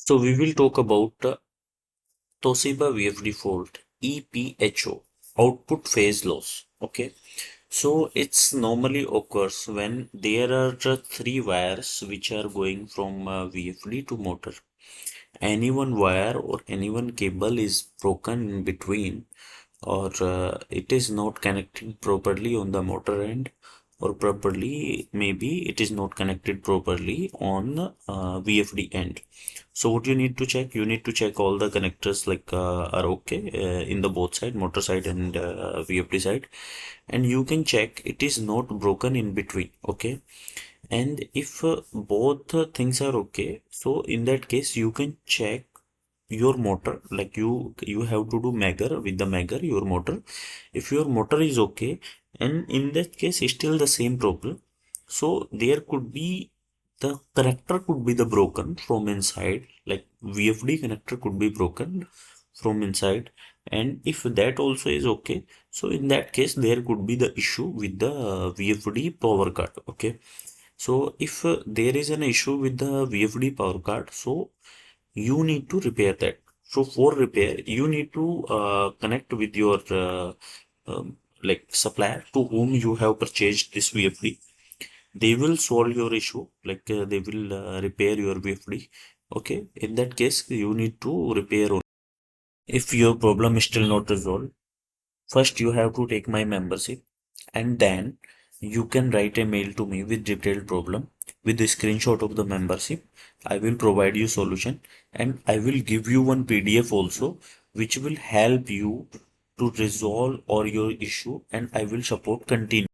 So we will talk about Toshiba VFD fault, EPHO, output phase loss. Okay, so it's normally occurs when there are three wires which are going from VFD to motor. Any one wire or any one cable is broken in between, or it is not connecting properly on the motor end, or properly maybe it is not connected properly on VFD end. So what you need to check, you need to check all the connectors like are okay in the both side, motor side and VFD side, and you can check it is not broken in between. Okay, and if both things are okay, so in that case you can check your motor, like you have to do measure with the measure your motor. If your motor is okay, and in that case it's still the same problem, so there could be the connector could be the broken from inside, like VFD connector could be broken from inside. And if that also is okay, so in that case there could be the issue with the VFD power card. Okay, so if there is an issue with the VFD power card, so you need to repair that. So for repair, you need to connect with your like supplier to whom you have purchased this VFD. They will solve your issue, like they will repair your VFD. Okay, in that case, you need to repair only. If your problem is still not resolved, first you have to take my membership, and then you can write a mail to me with detailed problem with the screenshot of the membership. I will provide you solution, and I will give you one PDF also which will help you to resolve all your issue, and I will support continue.